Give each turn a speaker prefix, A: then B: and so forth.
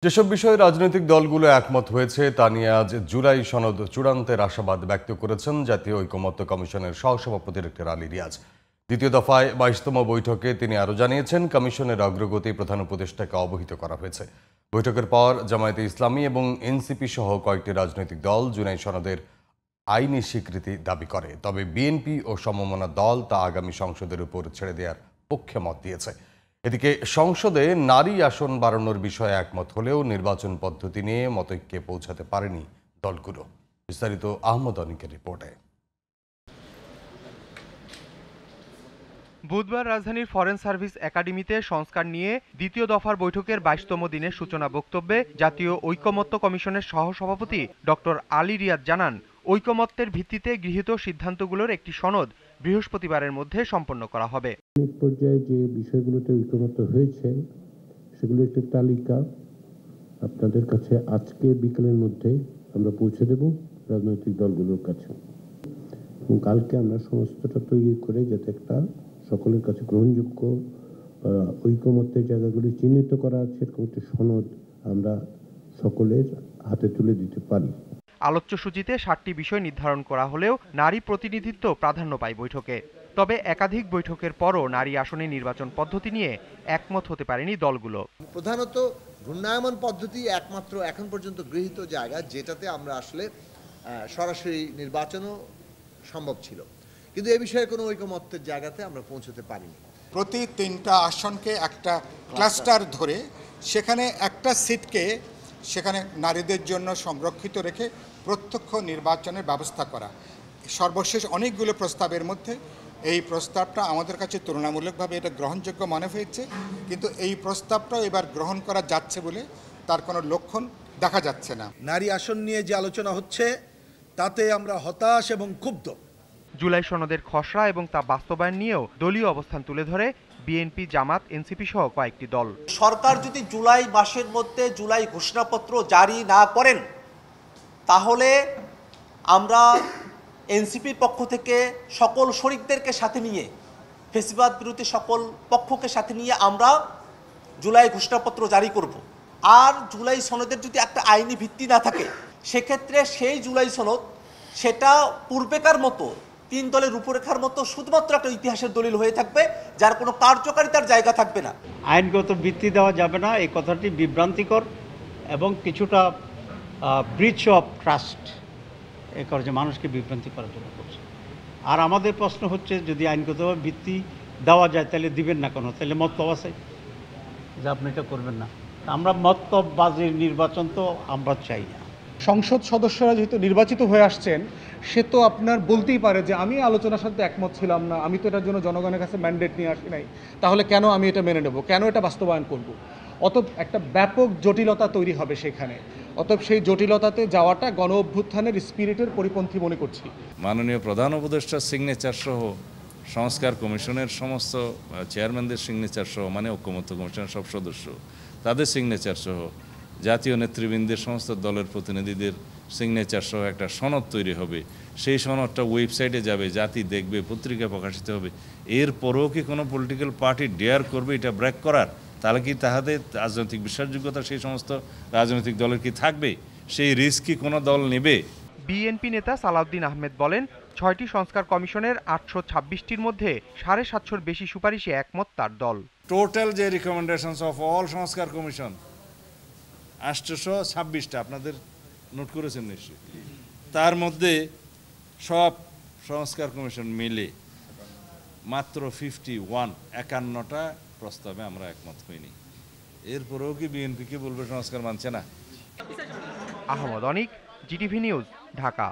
A: যেসব বিষয়ে রাজনৈতিক দলগুলো একমত হয়েছে তা নিয়ে আজ জুলাই সনদ চূড়ান্তের আশাবাদ ব্যক্ত করেছেন জাতীয় ঐকমত্য কমিশনের সহসভাপতি ডক্টর আলী রিয়াজ। দ্বিতীয় দফায় 22তম বৈঠকে তিনি আরও জানিয়েছেন, কমিশনের অগ্রগতি প্রধান উপদেষ্টাকে অবহিত করা হয়েছে। বৈঠকের পর জামায়াতে ইসলামী এবং এনসিপি সহ কয়েকটি রাজনৈতিক দল জুলাই সনদের আইনি স্বীকৃতি দাবি করে, তবে বিএনপি ও সমমনা দল তা আগামী সংসদের উপর ছেড়ে দেওয়ার পক্ষে মত দিয়েছে। এদিকে সংসদে নারী আসন বাড়ানোর বিষয়ে একমত হলেও নির্বাচন পদ্ধতি নিয়ে মতৈক্যে পৌঁছাতে পারেনি দলগুলো। বিস্তারিত আহমদ অনিকের রিপোর্টে।
B: বুধবার রাজধানীর ফরেন সার্ভিস একাডেমিতে সংস্কার নিয়ে দ্বিতীয় দফার বৈঠকের 22তম দিনের সূচনা বক্তব্যে জাতীয় ঐকমত্য কমিশনের সহসভাপতি ডক্টর আলী রিয়াজ জানান, ঐকমত্যের ভিত্তিতে গৃহীত সিদ্ধান্তগুলোর একটি সনদ বৃহস্পতিবারের মধ্যে সম্পন্ন করা হবে।
C: পর্যায়ে যে বিষয়গুলোতে ঐকমত্য হয়েছে সেগুলো একটি তালিকা আপনাদের কাছে আজকে বিকেলের মধ্যে আমরা পৌঁছে দেব রাজনৈতিক দলগুলোর কাছে, এবং কালকে আমরা সমস্তটা তৈরি করে যাতে একটা সকলের কাছে গ্রহণযোগ্য ঐকমত্যের জায়গাগুলি চিহ্নিত করা আছে এরকম একটি সনদ আমরা সকলের হাতে তুলে দিতে পারি।
B: আলোচ্য সূচিতে 7টি বিষয় নির্ধারণ করা হলেও নারী প্রতিনিধিত্ব প্রাধান্য পায় বৈঠকে। তবে একাধিক বৈঠকের পরও নারী আসনে নির্বাচন পদ্ধতি নিয়ে একমত হতে পারেনি দলগুলো।
D: প্রধানত ঘূর্ণায়মান পদ্ধতি একমাত্র এখন পর্যন্ত গৃহীত জায়গা যেটাতে আমরা আসলে সরাসরি নির্বাচনও সম্ভব ছিল, কিন্তু এ বিষয়ে কোনো ঐকমত্যের জায়গাতে আমরা পৌঁছতে পারিনি।
E: প্রতি 3টা আসনকে একটা ক্লাস্টার ধরে সেখানে একটা সিটকে সেখানে নারীদের জন্য সংরক্ষিত রেখে প্রত্যক্ষ নির্বাচনের ব্যবস্থা করা। সর্বশেষ অনেকগুলো প্রস্তাবের মধ্যে এই প্রস্তাবটা আমাদের কাছে তুলনামূলকভাবে এটা গ্রহণযোগ্য মনে হয়েছে, কিন্তু এই প্রস্তাবটাও এবার গ্রহণ করা যাচ্ছে বলে তার কোনো লক্ষণ দেখা যাচ্ছে না।
F: নারী আসন নিয়ে যে আলোচনা হচ্ছে তাতে আমরা হতাশ এবং ক্ষুব্ধ।
B: জুলাই সনদের খসড়া এবং তা বাস্তবায়ন নিয়েও দলীয় অবস্থান তুলে ধরে বিএনপি, জামাত, এনসিপি সহ কয়েকটি দল।
G: সরকার যদি জুলাই মাসের মধ্যে জুলাই ঘোষণাপত্র জারি না করেন তাহলে আমরা এনসিপির পক্ষ থেকে সকল শরিকদেরকে সাথে নিয়ে, ফেসিবাদ বিরোধী সকল পক্ষকে সাথে নিয়ে আমরা জুলাই ঘোষণাপত্র জারি করব। আর জুলাই সনদের যদি একটা আইনি ভিত্তি না থাকে সেক্ষেত্রে সেই জুলাই সনদ সেটা পূর্বেকার মতো 3 দলের রূপরেখার মতো শুধুমাত্র একটা ইতিহাসের দলিল হয়ে থাকবে, যার কোনো কার্যকারিতার জায়গা থাকবে না।
H: আইনগত ভিত্তি দেওয়া যাবে না, এই কথাটি বিভ্রান্তিকর এবং কিছুটা ব্রিচ অফ ট্রাস্ট এ করে যে মানুষকে বিভ্রান্তি করার জন্য করছে। আর আমাদের প্রশ্ন হচ্ছে, যদি আইনগতভাবে ভিত্তি দেওয়া যায় তাহলে দিবেন না কেন? তাহলে মতলব আছে যে আপনি এটা করবেন না। আমরা মতলববাজির নির্বাচন তো আমরা চাই না।
I: সংসদ সদস্যরা যেহেতু নির্বাচিত হয়ে আসছেন, সে তো আপনার বলতেই পারে যে আমি আলোচনার সাথে একমত ছিলাম না, আমি তো এটার জন্য জনগণের কাছে ম্যান্ডেট নিয়ে আসি নাই, তাহলে কেন আমি এটা মেনে নেব, কেন এটা বাস্তবায়ন করব? অতএব একটা ব্যাপক জটিলতা তৈরি হবে সেখানে। অতএব সেই জটিলতাতে যাওয়াটা গণ অভ্যুত্থানের স্পিরিটের পরিপন্থী মনে করছি।
J: মাননীয় প্রধান উপদেষ্টার সিগনেচার সহ সংস্কার কমিশনের সমস্ত চেয়ারম্যানদের সিগনেচার সহ, মানে ঐকমত্য কমিশনের সব সদস্য তাদের সিগনেচার সহ, জাতীয় নেতৃবৃন্দের সমস্ত দলের প্রতিনিধিদের সিগনেচার সহ একটা সনদ তৈরি হবে। সেই সনদটা ওয়েবসাইটে যাবে, জাতি দেখবে, পত্রিকায় প্রকাশিত হবে। এরপরেও কি কোনো পলিটিক্যাল পার্টি ডেয়ার করবে এটা ব্রেক করার? তাহলে কি তাহাদের রাজনৈতিক বিশ্বাসযোগ্যতা সেই সমস্ত রাজনৈতিক দলের কি থাকবে? সেই রিস্ক কি কোনো দল নেবে?
B: বিএনপি নেতা সালাউদ্দিন আহমেদ বলেন, 6টি সংস্কার কমিশনের 826টির মধ্যে 750-র বেশি সুপারিশে একমত তার দল।
J: টোটাল যে রিকমেন্ডেশনস অফ অল সংস্কার কমিশন 826টা, আপনাদের নোট করেছেন নিশ্চয়ই। তার মধ্যে সব সংস্কার কমিশন মিলে মাত্র 51টা প্রস্তাবে আমরা একমত হইনি। এরপরেও কি বিএনপিকে বলবে সংস্কার মানছে না?
B: আহমদ অনিক, জিটিভি নিউজ, ঢাকা।